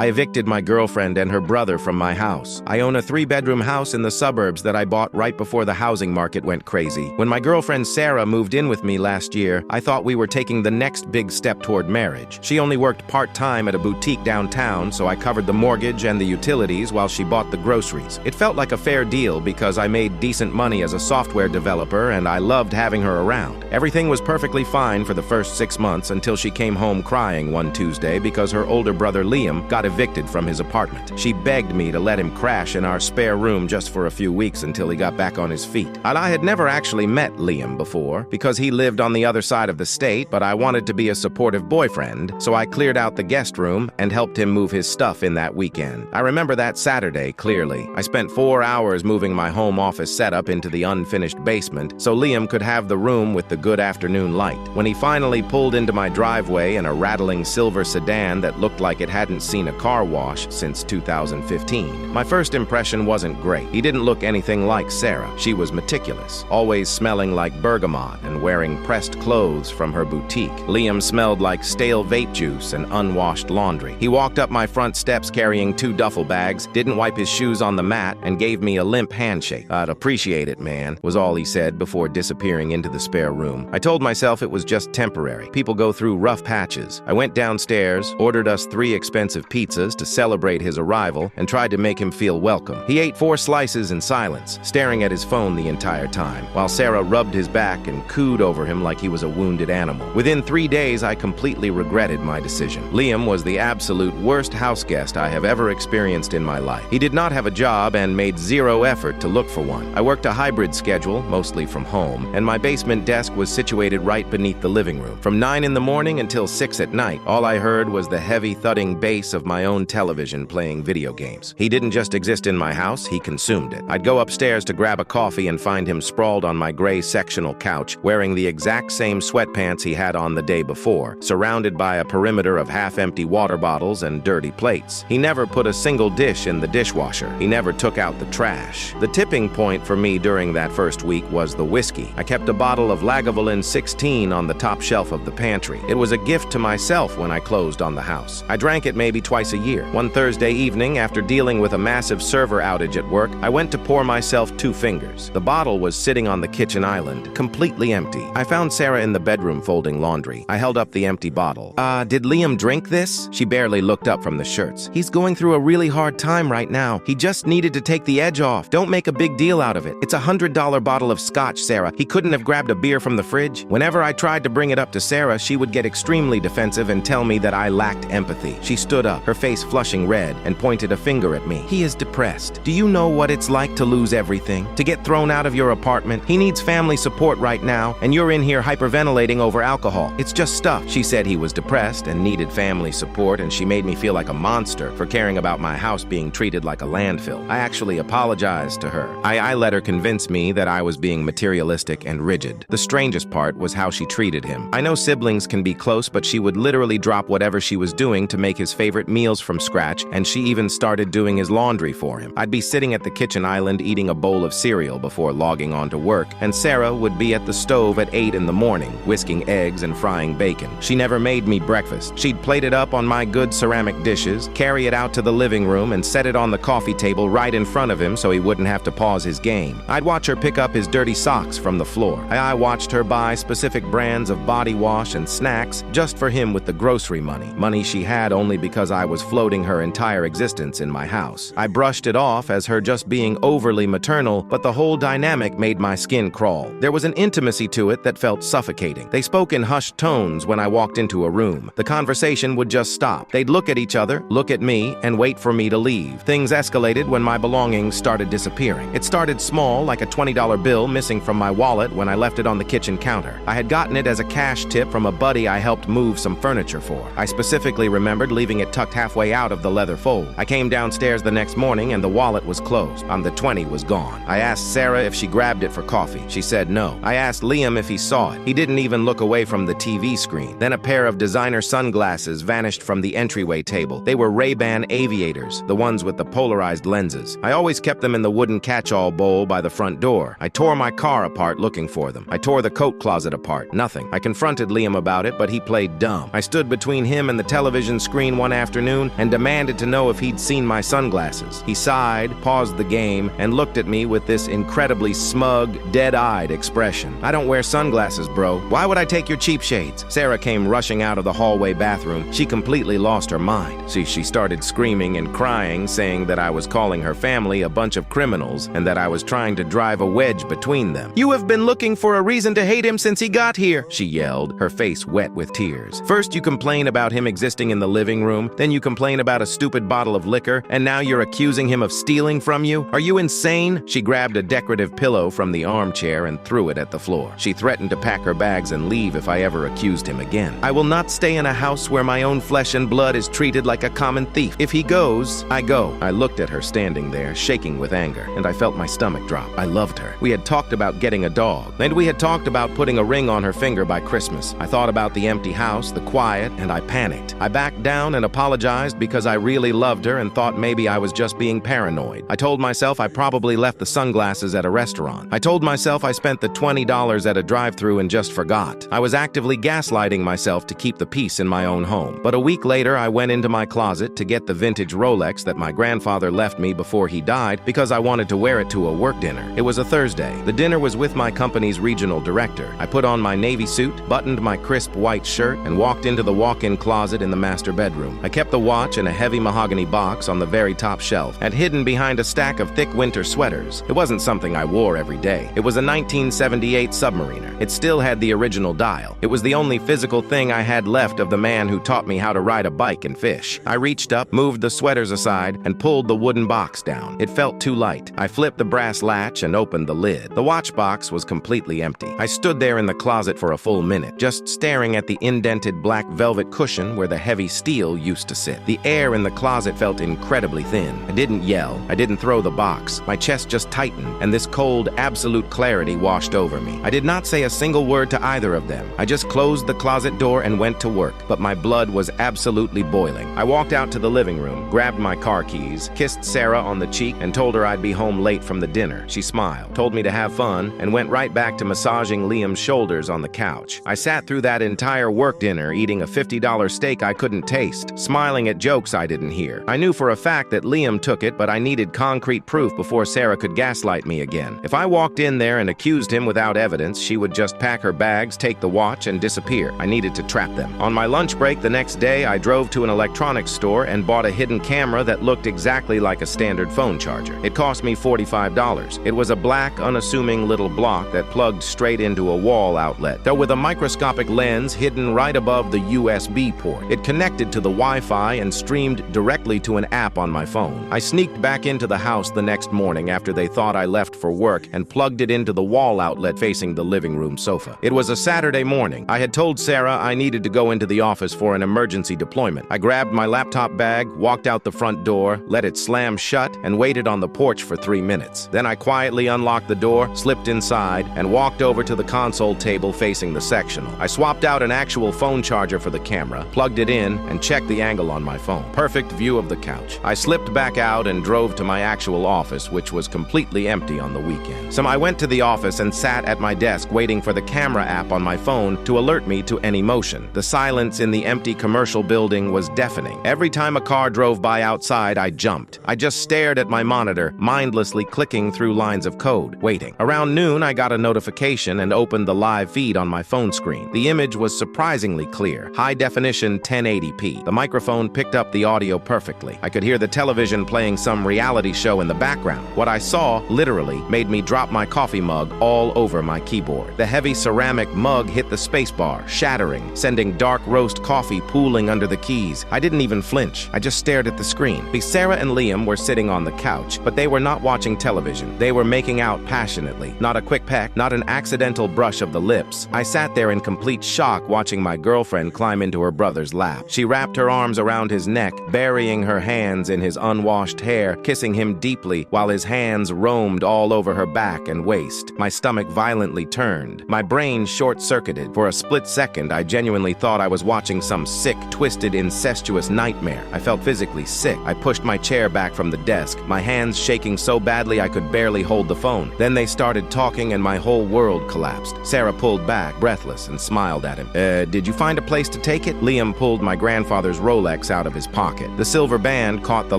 I evicted my girlfriend and her brother from my house. I own a 3-bedroom house in the suburbs that I bought right before the housing market went crazy. When my girlfriend Sarah moved in with me last year, I thought we were taking the next big step toward marriage. She only worked part-time at a boutique downtown, so I covered the mortgage and the utilities while she bought the groceries. It felt like a fair deal because I made decent money as a software developer and I loved having her around. Everything was perfectly fine for the first 6 months until she came home crying one Tuesday because her older brother Liam got evicted from his apartment. She begged me to let him crash in our spare room just for a few weeks until he got back on his feet. And I had never actually met Liam before because he lived on the other side of the state, but I wanted to be a supportive boyfriend, so I cleared out the guest room and helped him move his stuff in that weekend. I remember that Saturday clearly. I spent 4 hours moving my home office setup into the unfinished basement so Liam could have the room with the good afternoon light. When he finally pulled into my driveway in a rattling silver sedan that looked like it hadn't seen a car wash since 2015, my first impression wasn't great. He didn't look anything like Sarah. She was meticulous, always smelling like bergamot and wearing pressed clothes from her boutique. Liam smelled like stale vape juice and unwashed laundry. He walked up my front steps carrying 2 duffel bags, didn't wipe his shoes on the mat, and gave me a limp handshake. "I'd appreciate it, man," was all he said before disappearing into the spare room. I told myself it was just temporary. People go through rough patches. I went downstairs, ordered us 3 expensive pizzas to celebrate his arrival, and tried to make him feel welcome. He ate 4 slices in silence, staring at his phone the entire time, while Sarah rubbed his back and cooed over him like he was a wounded animal. Within 3 days, I completely regretted my decision. Liam was the absolute worst house guest I have ever experienced in my life. He did not have a job and made 0 effort to look for one. I worked a hybrid schedule, mostly from home, and my basement desk was situated right beneath the living room. From 9 in the morning until 6 at night, all I heard was the heavy thudding bass of my own television playing video games. He didn't just exist in my house, he consumed it. I'd go upstairs to grab a coffee and find him sprawled on my gray sectional couch, wearing the exact same sweatpants he had on the day before, surrounded by a perimeter of half-empty water bottles and dirty plates. He never put a single dish in the dishwasher. He never took out the trash. The tipping point for me during that first week was the whiskey. I kept a bottle of Lagavulin 16 on the top shelf of the pantry. It was a gift to myself when I closed on the house. I drank it maybe twice a year. One Thursday evening, after dealing with a massive server outage at work, I went to pour myself 2 fingers. The bottle was sitting on the kitchen island, completely empty. I found Sarah in the bedroom folding laundry. I held up the empty bottle. Did Liam drink this?" She barely looked up from the shirts. "He's going through a really hard time right now. He just needed to take the edge off. Don't make a big deal out of it. It's a $100 bottle of scotch, Sarah. He couldn't have grabbed a beer from the fridge." Whenever I tried to bring it up to Sarah, she would get extremely defensive and tell me that I lacked empathy. She stood up, her face flushing red, and pointed a finger at me. "He is depressed. Do you know what it's like to lose everything? To get thrown out of your apartment? He needs family support right now, and you're in here hyperventilating over alcohol. It's just stuff." She said he was depressed and needed family support, and she made me feel like a monster for caring about my house being treated like a landfill. I actually apologized to her. I let her convince me that I was being materialistic and rigid. The strangest part was how she treated him. I know siblings can be close, but she would literally drop whatever she was doing to make his favorite meals from scratch, and she even started doing his laundry for him. I'd be sitting at the kitchen island eating a bowl of cereal before logging on to work, and Sarah would be at the stove at 8 in the morning, whisking eggs and frying bacon. She never made me breakfast. She'd plate it up on my good ceramic dishes, carry it out to the living room, and set it on the coffee table right in front of him so he wouldn't have to pause his game. I'd watch her pick up his dirty socks from the floor. I watched her buy specific brands of body wash and snacks just for him with the grocery money she had only because I was floating her entire existence in my house. I brushed it off as her just being overly maternal, but the whole dynamic made my skin crawl. There was an intimacy to it that felt suffocating. They spoke in hushed tones when I walked into a room. The conversation would just stop. They'd look at each other, look at me, and wait for me to leave. Things escalated when my belongings started disappearing. It started small, like a $20 bill missing from my wallet when I left it on the kitchen counter. I had gotten it as a cash tip from a buddy I helped move some furniture for. I specifically remembered leaving it tucked halfway out of the leather fold. I came downstairs the next morning and the wallet was closed. The 20 was gone. I asked Sarah if she grabbed it for coffee. She said no. I asked Liam if he saw it. He didn't even look away from the TV screen. Then a pair of designer sunglasses vanished from the entryway table. They were Ray-Ban aviators, the ones with the polarized lenses. I always kept them in the wooden catch-all bowl by the front door. I tore my car apart looking for them. I tore the coat closet apart. Nothing. I confronted Liam about it, but he played dumb. I stood between him and the television screen one afternoon afternoon and demanded to know if he'd seen my sunglasses. He sighed, paused the game, and looked at me with this incredibly smug, dead-eyed expression. "I don't wear sunglasses, bro. Why would I take your cheap shades?" Sarah came rushing out of the hallway bathroom. She completely lost her mind. She started screaming and crying, saying that I was calling her family a bunch of criminals and that I was trying to drive a wedge between them. "You have been looking for a reason to hate him since he got here," she yelled, her face wet with tears. "First you complain about him existing in the living room, then you complain about a stupid bottle of liquor, and now you're accusing him of stealing from you? Are you insane?" She grabbed a decorative pillow from the armchair and threw it at the floor. She threatened to pack her bags and leave if I ever accused him again. "I will not stay in a house where my own flesh and blood is treated like a common thief. If he goes, I go." I looked at her standing there, shaking with anger, and I felt my stomach drop. I loved her. We had talked about getting a dog, and we had talked about putting a ring on her finger by Christmas. I thought about the empty house, the quiet, and I panicked. I backed down and apologized because I really loved her and thought maybe I was just being paranoid. I told myself I probably left the sunglasses at a restaurant. I told myself I spent the $20 at a drive-thru and just forgot. I was actively gaslighting myself to keep the peace in my own home. But a week later, I went into my closet to get the vintage Rolex that my grandfather left me before he died because I wanted to wear it to a work dinner. It was a Thursday. The dinner was with my company's regional director. I put on my navy suit, buttoned my crisp white shirt, and walked into the walk-in closet in the master bedroom. I kept the watch in a heavy mahogany box on the very top shelf and hidden behind a stack of thick winter sweaters. It wasn't something I wore every day. It was a 1978 Submariner. It still had the original dial. It was the only physical thing I had left of the man who taught me how to ride a bike and fish. I reached up, moved the sweaters aside, and pulled the wooden box down. It felt too light. I flipped the brass latch and opened the lid. The watch box was completely empty. I stood there in the closet for a full minute, just staring at the indented black velvet cushion where the heavy steel used to sit. The air in the closet felt incredibly thin. I didn't yell. I didn't throw the box. My chest just tightened, and this cold, absolute clarity washed over me. I did not say a single word to either of them. I just closed the closet door and went to work, but my blood was absolutely boiling. I walked out to the living room, grabbed my car keys, kissed Sarah on the cheek, and told her I'd be home late from the dinner. She smiled, told me to have fun, and went right back to massaging Liam's shoulders on the couch. I sat through that entire work dinner eating a $50 steak I couldn't taste, smiling at jokes I didn't hear. I knew for a fact that Liam took it, but I needed concrete proof before Sarah could gaslight me again. If I walked in there and accused him without evidence, she would just pack her bags, take the watch, and disappear. I needed to trap them. On my lunch break the next day, I drove to an electronics store and bought a hidden camera that looked exactly like a standard phone charger. It cost me $45. It was a black, unassuming little block that plugged straight into a wall outlet, though with a microscopic lens hidden right above the USB port. It connected to the Wi-Fi and streamed directly to an app on my phone. I sneaked back into the house the next morning after they thought I left for work and plugged it into the wall outlet facing the living room sofa. It was a Saturday morning. I had told Sarah I needed to go into the office for an emergency deployment. I grabbed my laptop bag, walked out the front door, let it slam shut, and waited on the porch for 3 minutes. Then I quietly unlocked the door, slipped inside, and walked over to the console table facing the sectional. I swapped out an actual phone charger for the camera, plugged it in, and checked the angle on my phone. Perfect view of the couch. I slipped back out and drove to my actual office, which was completely empty on the weekend. So I went to the office and sat at my desk waiting for the camera app on my phone to alert me to any motion. The silence in the empty commercial building was deafening. Every time a car drove by outside, I jumped. I just stared at my monitor, mindlessly clicking through lines of code, waiting. Around noon, I got a notification and opened the live feed on my phone screen. The image was surprisingly clear, high-definition 1080p. The microphone picked up the audio perfectly. I could hear the television playing some reality show in the background. What I saw, literally, made me drop my coffee mug all over my keyboard. The heavy ceramic mug hit the spacebar, shattering, sending dark roast coffee pooling under the keys. I didn't even flinch. I just stared at the screen. Sarah and Liam were sitting on the couch, but they were not watching television. They were making out passionately. Not a quick peck, not an accidental brush of the lips. I sat there in complete shock watching my girlfriend climb into her brother's lap. She wrapped her arms around his neck, burying her hands in his unwashed hair, kissing him deeply while his hands roamed all over her back and waist. My stomach violently turned. My brain short-circuited. For a split second, I genuinely thought I was watching some sick, twisted, incestuous nightmare. I felt physically sick. I pushed my chair back from the desk, my hands shaking so badly I could barely hold the phone. Then they started talking and my whole world collapsed. Sarah pulled back, breathless, and smiled at him. Did you find a place to take it?" Liam pulled my grandfather's Rolex Rolex out of his pocket. The silver band caught the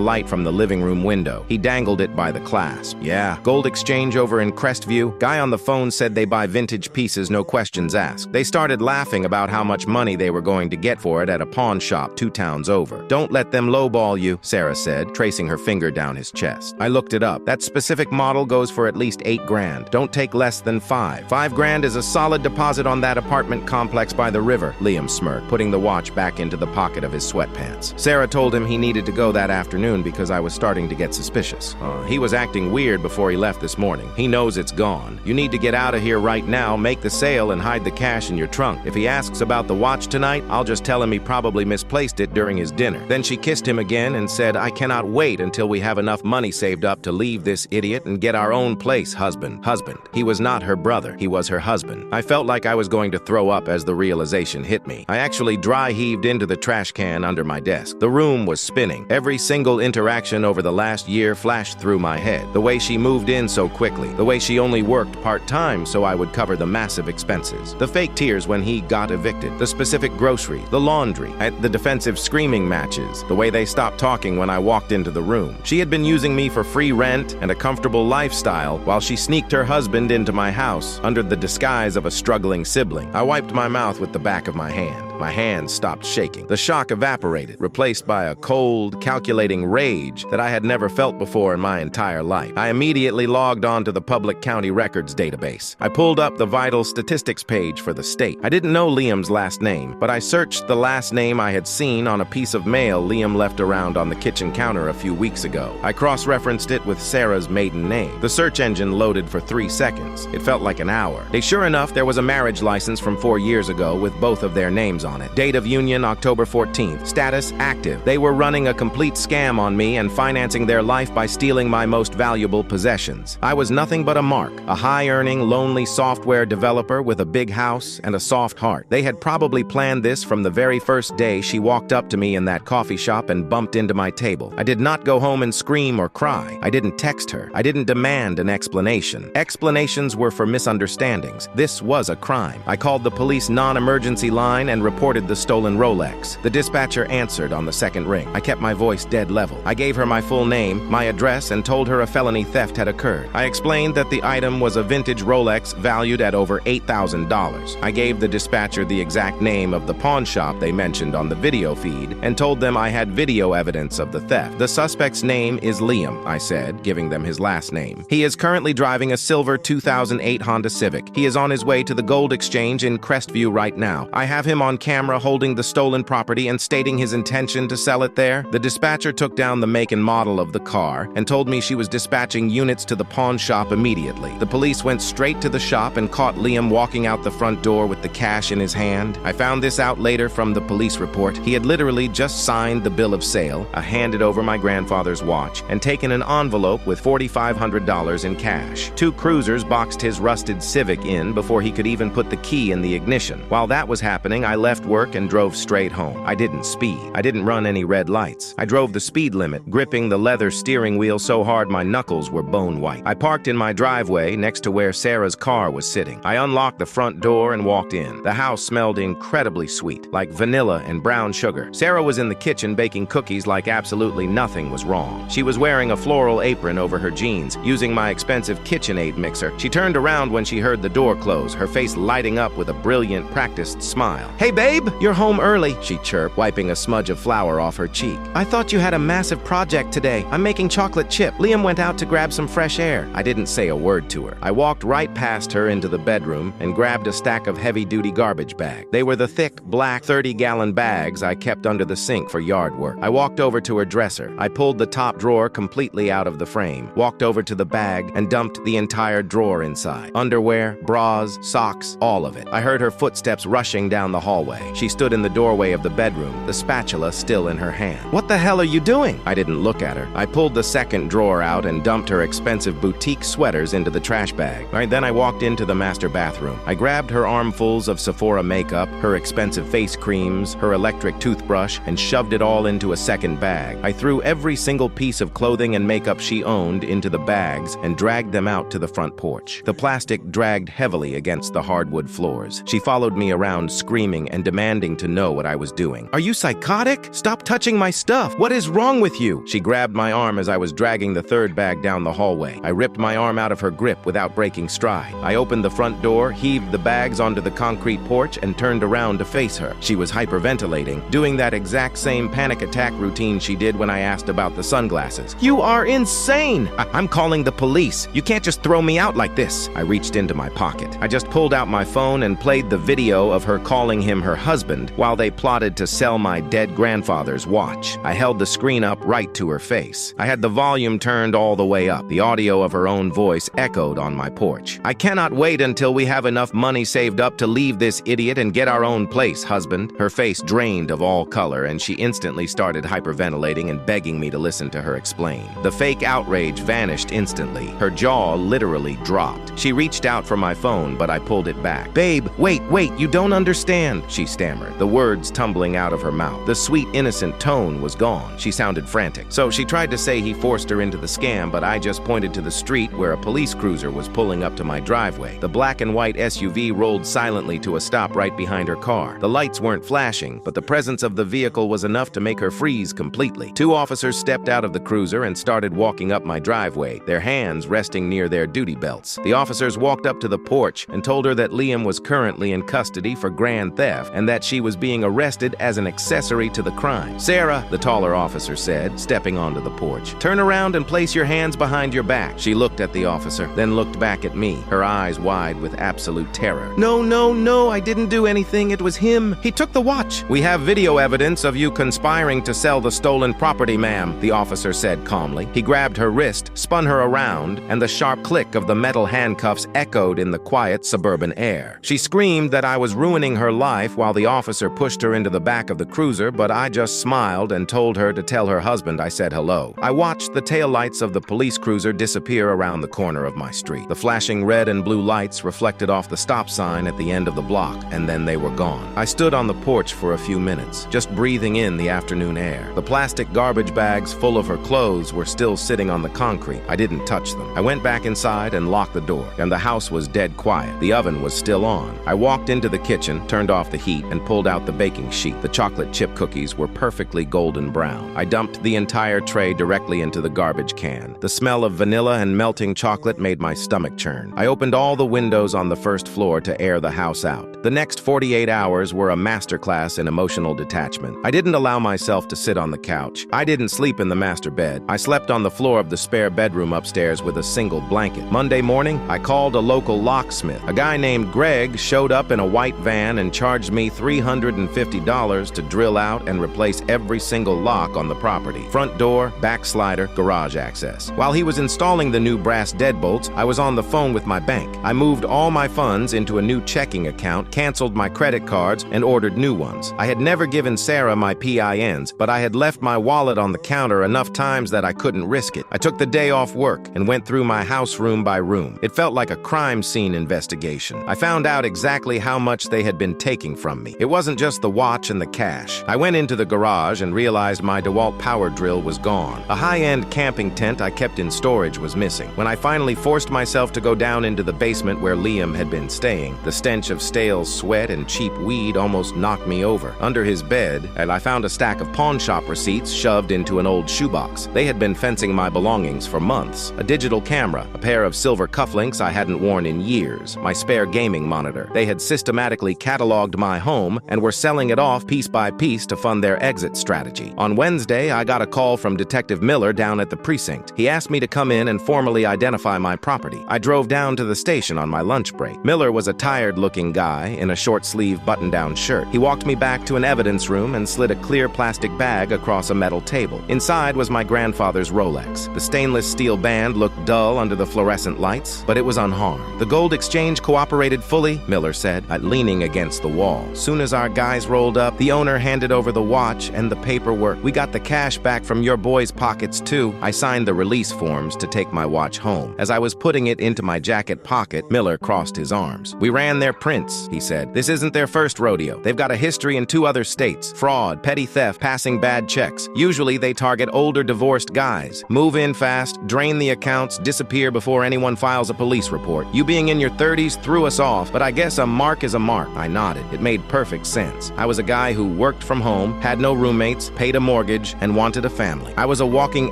light from the living room window. He dangled it by the clasp. Yeah, gold exchange over in Crestview. Guy on the phone said they buy vintage pieces, no questions asked. They started laughing about how much money they were going to get for it at a pawn shop 2 towns over. Don't let them lowball you, Sarah said, tracing her finger down his chest. I looked it up. That specific model goes for at least 8 grand. Don't take less than 5. 5 grand is a solid deposit on that apartment complex by the river, Liam smirked, putting the watch back into the pocket of his sweatpants. Sarah told him he needed to go that afternoon because I was starting to get suspicious. He was acting weird before he left this morning. He knows it's gone. You need to get out of here right now, make the sale, and hide the cash in your trunk. If he asks about the watch tonight, I'll just tell him he probably misplaced it during his dinner. Then she kissed him again and said, I cannot wait until we have enough money saved up to leave this idiot and get our own place, husband. He was not her brother. He was her husband. I felt like I was going to throw up as the realization hit me. I actually dry heaved into the trash can under my desk. The room was spinning. Every single interaction over the last year flashed through my head. The way she moved in so quickly. The way she only worked part-time so I would cover the massive expenses. The fake tears when he got evicted. The specific grocery. The laundry. At the defensive screaming matches. The way they stopped talking when I walked into the room. She had been using me for free rent and a comfortable lifestyle while she sneaked her husband into my house under the disguise of a struggling sibling. I wiped my mouth with the back of my hand. My hand stopped shaking. The shock evaporated, replaced by a cold, calculating rage that I had never felt before in my entire life. I immediately logged on to the public county records database. I pulled up the vital statistics page for the state. I didn't know Liam's last name, but I searched the last name I had seen on a piece of mail Liam left around on the kitchen counter a few weeks ago. I cross-referenced it with Sarah's maiden name. The search engine loaded for 3 seconds. It felt like an hour. Sure enough, there was a marriage license from 4 years ago with both of their names on it. Date of union, October 14th. Status, active. They were running a complete scam on me and financing their life by stealing my most valuable possessions. I was nothing but a mark, a high-earning, lonely software developer with a big house and a soft heart. They had probably planned this from the very first day she walked up to me in that coffee shop and bumped into my table. I did not go home and scream or cry. I didn't text her. I didn't demand an explanation. Explanations were for misunderstandings. This was a crime. I called the police non-emergency line and reported the stolen Rolex. The dispatcher answered on the second ring. I kept my voice dead level. I gave her my full name, my address, and told her a felony theft had occurred. I explained that the item was a vintage Rolex valued at over $8,000. I gave the dispatcher the exact name of the pawn shop they mentioned on the video feed and told them I had video evidence of the theft. The suspect's name is Liam, I said, giving them his last name. He is currently driving a silver 2008 Honda Civic. He is on his way to the gold exchange in Crestview right now. I have him on camera holding the stolen property and stating his intention to sell it there. The dispatcher took down the make and model of the car and told me she was dispatching units to the pawn shop immediately. The police went straight to the shop and caught Liam walking out the front door with the cash in his hand. I found this out later from the police report. He had literally just signed the bill of sale, handed over my grandfather's watch, and taken an envelope with $4,500 in cash. 2 cruisers boxed his rusted Civic in before he could even put the key in the ignition. While that was happening, I left work and drove straight home. I didn't speed. I didn't run any red lights. I drove the speed limit, gripping the leather steering wheel so hard my knuckles were bone white. I parked in my driveway next to where Sarah's car was sitting. I unlocked the front door and walked in. The house smelled incredibly sweet, like vanilla and brown sugar. Sarah was in the kitchen baking cookies like absolutely nothing was wrong. She was wearing a floral apron over her jeans, using my expensive KitchenAid mixer. She turned around when she heard the door close, her face lighting up with a brilliant, practiced smile. "Hey, babe, you're home early," she chirped, wiping a smudge of flour off her cheek. "I thought you had a massive project today. I'm making chocolate chip. Liam went out to grab some fresh air." I didn't say a word to her. I walked right past her into the bedroom and grabbed a stack of heavy-duty garbage bags. They were the thick, black 30-gallon bags I kept under the sink for yard work. I walked over to her dresser. I pulled the top drawer completely out of the frame, walked over to the bag, and dumped the entire drawer inside. Underwear, bras, socks, all of it. I heard her footsteps rushing down the hallway. She stood in the doorway of the bedroom, the spatula still in her hand. "What the hell are you doing?" I didn't look at her. I pulled the second drawer out and dumped her expensive boutique sweaters into the trash bag. Then I walked into the master bathroom. I grabbed her armfuls of Sephora makeup, her expensive face creams, her electric toothbrush, and shoved it all into a second bag. I threw every single piece of clothing and makeup she owned into the bags and dragged them out to the front porch. The plastic dragged heavily against the hardwood floors. She followed me around screaming and and demanding to know what I was doing. "Are you psychotic? Stop touching my stuff! What is wrong with you?" She grabbed my arm as I was dragging the third bag down the hallway. I ripped my arm out of her grip without breaking stride. I opened the front door, heaved the bags onto the concrete porch, and turned around to face her. She was hyperventilating, doing that exact same panic attack routine she did when I asked about the sunglasses. "You are insane! I'm calling the police. You can't just throw me out like this." I reached into my pocket. I just pulled out my phone and played the video of her calling him her husband while they plotted to sell my dead grandfather's watch. I held the screen up right to her face. I had the volume turned all the way up. The audio of her own voice echoed on my porch. "I cannot wait until we have enough money saved up to leave this idiot and get our own place, husband." Her face drained of all color, and she instantly started hyperventilating and begging me to listen to her explain. The fake outrage vanished instantly. Her jaw literally dropped. She reached out for my phone, but I pulled it back. "Babe, wait, you don't understand," she stammered, the words tumbling out of her mouth. The sweet, innocent tone was gone. She sounded frantic. So she tried to say he forced her into the scam, but I just pointed to the street where a police cruiser was pulling up to my driveway. The black and white SUV rolled silently to a stop right behind her car. The lights weren't flashing, but the presence of the vehicle was enough to make her freeze completely. Two officers stepped out of the cruiser and started walking up my driveway, their hands resting near their duty belts. The officers walked up to the porch and told her that Liam was currently in custody for grand theft and that she was being arrested as an accessory to the crime. "Sarah," the taller officer said, stepping onto the porch, "turn around and place your hands behind your back." She looked at the officer, then looked back at me, her eyes wide with absolute terror. No, I didn't do anything. It was him. He took the watch." "We have video evidence of you conspiring to sell the stolen property, ma'am," the officer said calmly. He grabbed her wrist, spun her around, and the sharp click of the metal handcuffs echoed in the quiet suburban air. She screamed that I was ruining her life while the officer pushed her into the back of the cruiser, but I just smiled and told her to tell her husband I said hello. I watched the taillights of the police cruiser disappear around the corner of my street. The flashing red and blue lights reflected off the stop sign at the end of the block, and then they were gone. I stood on the porch for a few minutes, just breathing in the afternoon air. The plastic garbage bags full of her clothes were still sitting on the concrete. I didn't touch them. I went back inside and locked the door, and the house was dead quiet. The oven was still on. I walked into the kitchen, turned off the heat, and pulled out the baking sheet. The chocolate chip cookies were perfectly golden brown. I dumped the entire tray directly into the garbage can. The smell of vanilla and melting chocolate made my stomach churn. I opened all the windows on the first floor to air the house out. The next 48 hours were a masterclass in emotional detachment. I didn't allow myself to sit on the couch. I didn't sleep in the master bed. I slept on the floor of the spare bedroom upstairs with a single blanket. Monday morning, I called a local locksmith. A guy named Greg showed up in a white van and charged me $350 to drill out and replace every single lock on the property. Front door, back slider, garage access. While he was installing the new brass deadbolts, I was on the phone with my bank. I moved all my funds into a new checking account, canceled my credit cards, and ordered new ones. I had never given Sarah my PINs, but I had left my wallet on the counter enough times that I couldn't risk it. I took the day off work and went through my house room by room. It felt like a crime scene investigation. I found out exactly how much they had been taking from me. It wasn't just the watch and the cash. I went into the garage and realized my DeWalt power drill was gone. A high-end camping tent I kept in storage was missing. When I finally forced myself to go down into the basement where Liam had been staying, the stench of stale sweat and cheap weed almost knocked me over. Under his bed, I found a stack of pawn shop receipts shoved into an old shoebox. They had been fencing my belongings for months. A digital camera, a pair of silver cufflinks I hadn't worn in years, my spare gaming monitor. They had systematically cataloged my home and were selling it off piece by piece to fund their exit strategy. On Wednesday, I got a call from Detective Miller down at the precinct. He asked me to come in and formally identify my property. I drove down to the station on my lunch break. Miller was a tired-looking guy in a short-sleeve button-down shirt. He walked me back to an evidence room and slid a clear plastic bag across a metal table. Inside was my grandfather's Rolex. The stainless steel band looked dull under the fluorescent lights, but it was unharmed. "The gold exchange cooperated fully," Miller said, leaning against the wall. "Soon as our guys rolled up, the owner handed over the watch and the paperwork. We got the cash back from your boys' pockets, too." I signed the release forms to take my watch home. As I was putting it into my jacket pocket, Miller crossed his arms. "We ran their prints," he said. "This isn't their first rodeo. They've got a history in 2 other states: fraud, petty theft, passing bad checks. Usually they target older divorced guys. Move in fast, drain the accounts, disappear before anyone files a police report. You being in your 30s threw us off, but I guess a mark is a mark." I nodded. It made made perfect sense. I was a guy who worked from home, had no roommates, paid a mortgage, and wanted a family. I was a walking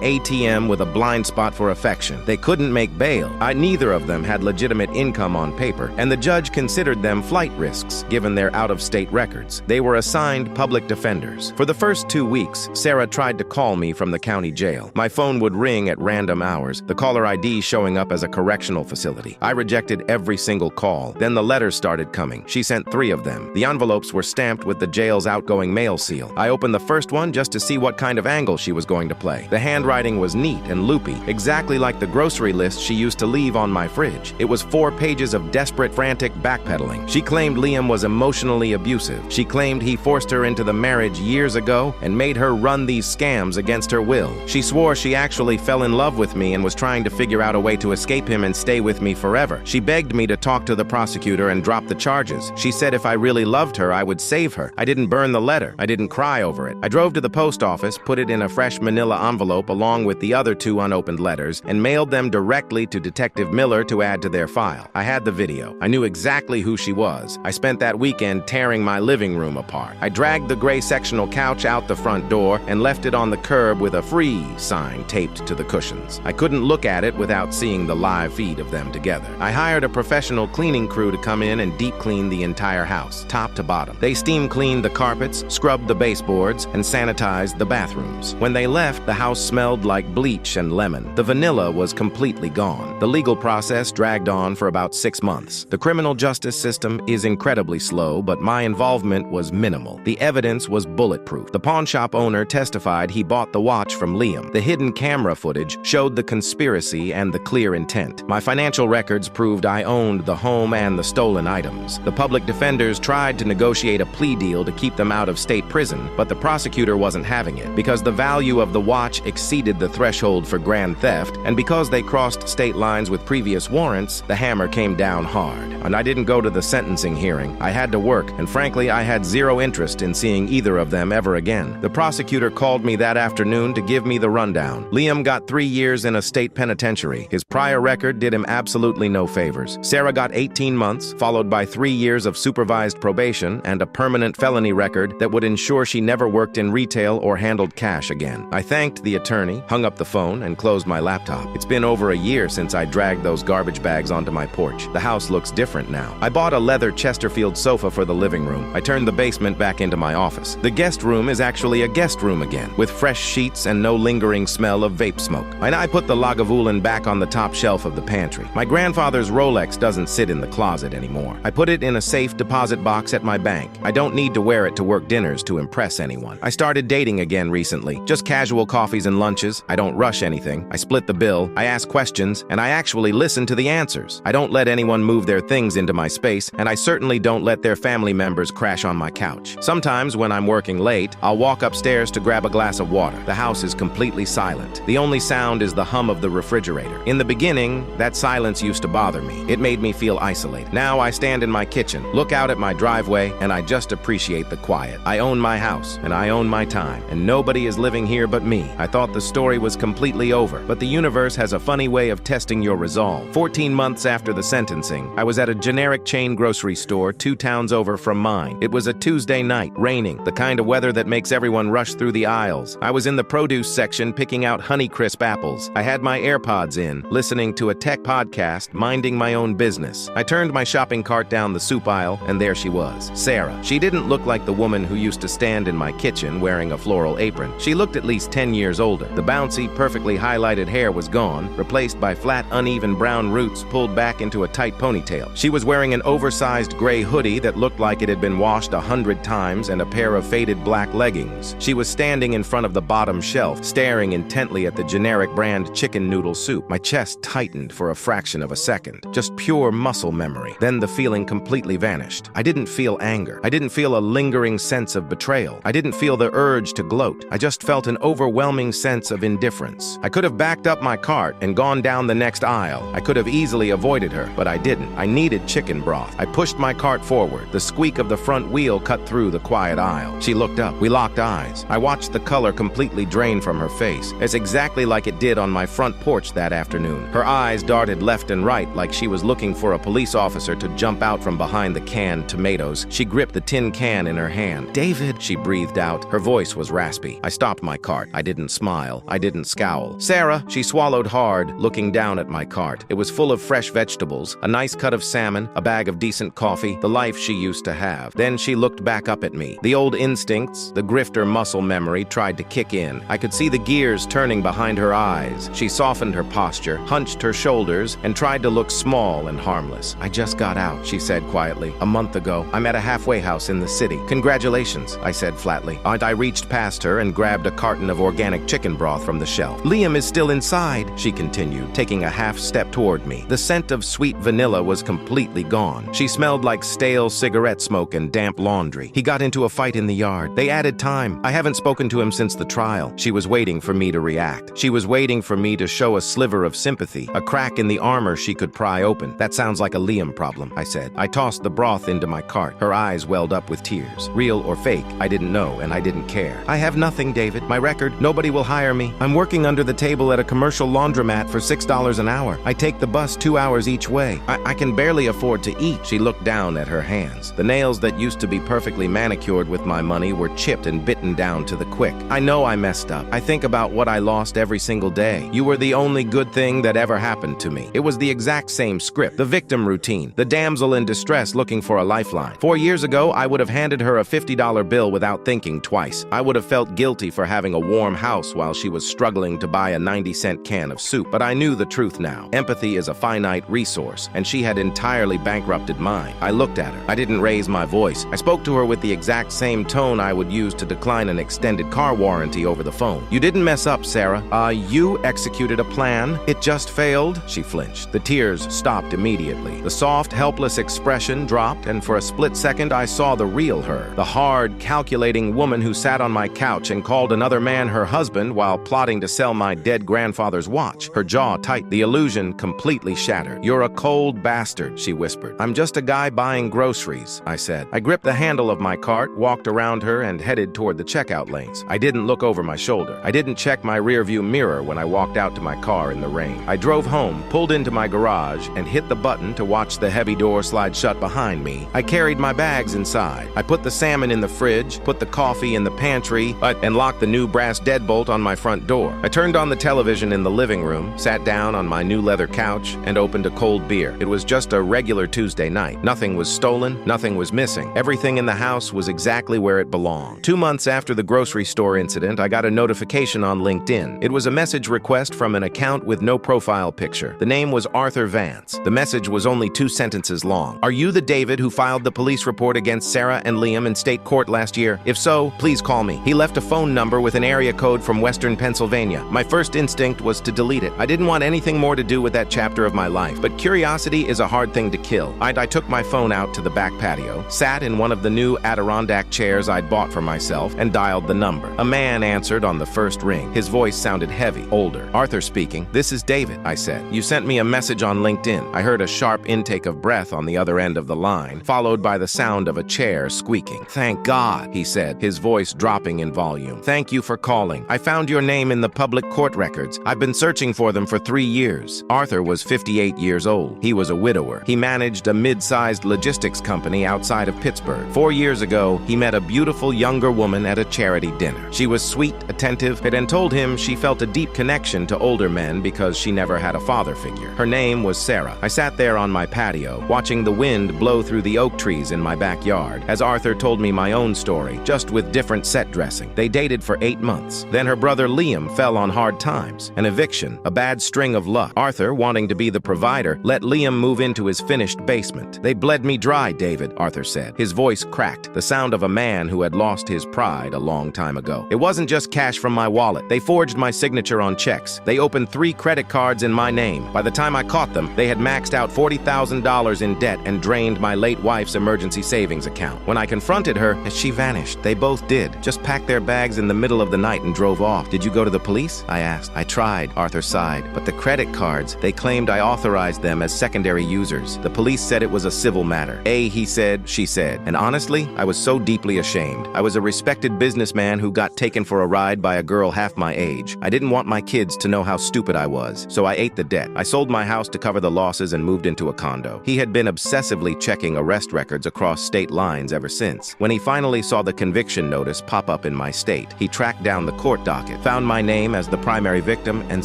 ATM with a blind spot for affection. They couldn't make bail. Neither of them had legitimate income on paper, and the judge considered them flight risks given their out-of-state records. They were assigned public defenders. For the first 2 weeks, Sarah tried to call me from the county jail. My phone would ring at random hours, the caller ID showing up as a correctional facility. I rejected every single call. Then the letters started coming. She sent 3 of them. The envelopes were stamped with the jail's outgoing mail seal. I opened the first one just to see what kind of angle she was going to play. The handwriting was neat and loopy, exactly like the grocery list she used to leave on my fridge. It was 4 pages of desperate, frantic backpedaling. She claimed Liam was emotionally abusive. She claimed he forced her into the marriage years ago and made her run these scams against her will. She swore she actually fell in love with me and was trying to figure out a way to escape him and stay with me forever. She begged me to talk to the prosecutor and drop the charges. She said if I really loved her, I would save her. I didn't burn the letter. I didn't cry over it. I drove to the post office, put it in a fresh manila envelope along with the other 2 unopened letters, and mailed them directly to Detective Miller to add to their file. I had the video. I knew exactly who she was. I spent that weekend tearing my living room apart. I dragged the gray sectional couch out the front door and left it on the curb with a free sign taped to the cushions. I couldn't look at it without seeing the live feed of them together. I hired a professional cleaning crew to come in and deep clean the entire house, top to bottom. They steam cleaned the carpets, scrubbed the baseboards, and sanitized the bathrooms. When they left, the house smelled like bleach and lemon. The vanilla was completely gone. The legal process dragged on for about 6 months. The criminal justice system is incredibly slow, but my involvement was minimal. The evidence was bulletproof. The pawn shop owner testified he bought the watch from Liam. The hidden camera footage showed the conspiracy and the clear intent. My financial records proved I owned the home and the stolen items. The public defenders tried to negotiate a plea deal to keep them out of state prison, but the prosecutor wasn't having it because the value of the watch exceeded the threshold for grand theft, and because they crossed state lines with previous warrants, the hammer came down hard. And I didn't go to the sentencing hearing. I had to work, and frankly, I had zero interest in seeing either of them ever again. The prosecutor called me that afternoon to give me the rundown. Liam got 3 years in a state penitentiary. His prior record did him absolutely no favors. Sarah got 18 months, followed by 3 years of supervised probation and a permanent felony record that would ensure she never worked in retail or handled cash again. I thanked the attorney, hung up the phone, and closed my laptop. It's been over a year since I dragged those garbage bags onto my porch. The house looks different now. I bought a leather Chesterfield sofa for the living room. I turned the basement back into my office. The guest room is actually a guest room again, with fresh sheets and no lingering smell of vape smoke. And I put the Lagavulin back on the top shelf of the pantry. My grandfather's Rolex doesn't sit in the closet anymore. I put it in a safe deposit box at my bank. I don't need to wear it to work dinners to impress anyone. I started dating again recently. Just casual coffees and lunches. I don't rush anything. I split the bill. I ask questions, and I actually listen to the answers. I don't let anyone move their things into my space, and I certainly don't let their family members crash on my couch. Sometimes when I'm working late, I'll walk upstairs to grab a glass of water. The house is completely silent. The only sound is the hum of the refrigerator. In the beginning, that silence used to bother me. It made me feel isolated. Now I stand in my kitchen, look out at my driveway, and I just appreciate the quiet. I own my house, and I own my time, and nobody is living here but me. I thought the story was completely over, but the universe has a funny way of testing your resolve. 14 months after the sentencing, I was at a generic chain grocery store 2 towns over from mine. It was a Tuesday night, raining, the kind of weather that makes everyone rush through the aisles. I was in the produce section picking out Honeycrisp apples. I had my AirPods in, listening to a tech podcast, minding my own business. I turned my shopping cart down the soup aisle, and there she was, Sarah. She didn't look like the woman who used to stand in my kitchen wearing a floral apron. She looked at least 10 years older. The bouncy, perfectly highlighted hair was gone, replaced by flat, uneven brown roots pulled back into a tight ponytail. She was wearing an oversized gray hoodie that looked like it had been washed 100 times and a pair of faded black leggings. She was standing in front of the bottom shelf, staring intently at the generic brand chicken noodle soup. My chest tightened for a fraction of a second. Just pure muscle memory. Then the feeling completely vanished. I didn't feel anger. I didn't feel a lingering sense of betrayal. I didn't feel the urge to gloat. I just felt an overwhelming sense of indifference. I could have backed up my cart and gone down the next aisle. I could have easily avoided her, but I didn't. I needed chicken broth. I pushed my cart forward. The squeak of the front wheel cut through the quiet aisle. She looked up. We locked eyes. I watched the color completely drain from her face. It's exactly like it did on my front porch that afternoon. Her eyes darted left and right like she was looking for a police officer to jump out from behind the canned tomato potatoes. She gripped the tin can in her hand. "David," she breathed out. Her voice was raspy. I stopped my cart. I didn't smile. I didn't scowl. "Sarah," she swallowed hard, looking down at my cart. It was full of fresh vegetables, a nice cut of salmon, a bag of decent coffee, the life she used to have. Then she looked back up at me. The old instincts, the grifter muscle memory tried to kick in. I could see the gears turning behind her eyes. She softened her posture, hunched her shoulders, and tried to look small and harmless. "I just got out," she said quietly. "A month ago. I'm at a halfway house in the city." "Congratulations," I said flatly. I reached past her and grabbed a carton of organic chicken broth from the shelf. "Liam is still inside," she continued, taking a half step toward me. The scent of sweet vanilla was completely gone. She smelled like stale cigarette smoke and damp laundry. "He got into a fight in the yard. They added time. I haven't spoken to him since the trial." She was waiting for me to react. She was waiting for me to show a sliver of sympathy, a crack in the armor she could pry open. "That sounds like a Liam problem," I said. I tossed the broth into my cart. Her eyes welled up with tears. Real or fake, I didn't know, and I didn't care. "I have nothing, David. My record, nobody will hire me. I'm working under the table at a commercial laundromat for $6 an hour. I take the bus 2 hours each way. I can barely afford to eat." She looked down at her hands. The nails that used to be perfectly manicured with my money were chipped and bitten down to the quick. "I know I messed up. I think about what I lost every single day. You were the only good thing that ever happened to me." It was the exact same script, the victim routine, the damsel in distress looking for a lifeline. 4 years ago, I would have handed her a $50 bill without thinking twice. I would have felt guilty for having a warm house while she was struggling to buy a 90-cent can of soup. But I knew the truth now. Empathy is a finite resource, and she had entirely bankrupted mine. I looked at her. I didn't raise my voice. I spoke to her with the exact same tone I would use to decline an extended car warranty over the phone. "You didn't mess up, Sarah. You executed a plan. It just failed." She flinched. The tears stopped immediately. The soft, helpless expression dropped, and for a split second I saw the real her. The hard, calculating woman who sat on my couch and called another man her husband while plotting to sell my dead grandfather's watch. Her jaw tight, the illusion completely shattered. "You're a cold bastard," she whispered. "I'm just a guy buying groceries," I said. I gripped the handle of my cart, walked around her, and headed toward the checkout lanes. I didn't look over my shoulder. I didn't check my rearview mirror when I walked out to my car in the rain. I drove home, pulled into my garage, and hit the button to watch the heavy door slide shut behind me. I carried my bags inside. I put the salmon in the fridge, put the coffee in the pantry, and locked the new brass deadbolt on my front door. I turned on the television in the living room, sat down on my new leather couch, and opened a cold beer. It was just a regular Tuesday night. Nothing was stolen, nothing was missing. Everything in the house was exactly where it belonged. 2 months after the grocery store incident, I got a notification on LinkedIn. It was a message request from an account with no profile picture. The name was Arthur Vance. The message was only 2 sentences long. "Are you the David who filed the police report against Sarah and Liam in state court last year? If so, please call me." He left a phone number with an area code from Western Pennsylvania. My first instinct was to delete it. I didn't want anything more to do with that chapter of my life, but curiosity is a hard thing to kill. I took my phone out to the back patio, sat in one of the new Adirondack chairs I'd bought for myself, and dialed the number. A man answered on the first ring. His voice sounded heavy, older. "Arthur speaking. This is David," I said. "You sent me a message on LinkedIn." I heard a sharp intake of breath on the other end of the line, followed by the sound of a chair squeaking. "Thank God," he said, his voice dropping in volume. "Thank you for calling. I found your name in the public court records. I've been searching for them for 3 years." Arthur was 58 years old. He was a widower. He managed a mid-sized logistics company outside of Pittsburgh. 4 years ago, he met a beautiful younger woman at a charity dinner. She was sweet, attentive, and told him she felt a deep connection to older men because she never had a father figure. Her name was Sarah. I sat there on my patio, watching the wind blow through the oak trees in my backyard, as Arthur told me my own story, just with different set dressing. They dated for 8 months. Then her brother Liam fell on hard times. An eviction, a bad string of luck. Arthur, wanting to be the provider, let Liam move into his finished basement. "They bled me dry, David," Arthur said. His voice cracked, the sound of a man who had lost his pride a long time ago. "It wasn't just cash from my wallet. They forged my signature on checks. They opened 3 credit cards in my name. By the time I caught them, they had maxed out $40,000 in debt and drained my late wife's emergency savings account. When I confronted her, she vanished. They both did. Just packed their bags in the middle of the night and drove off." "Did you go to the police?" I asked. "I tried," Arthur sighed. "But the credit cards, they claimed I authorized them as secondary users. The police said it was a civil matter." He said, she said. And honestly, I was so deeply ashamed. I was a respected businessman who got taken for a ride by a girl half my age. I didn't want my kids to know how stupid I was, so I ate the debt. I sold my house to cover the losses and moved into a condo. He had been obsessively checking arrest records records across state lines ever since. When he finally saw the conviction notice pop up in my state, he tracked down the court docket, found my name as the primary victim, and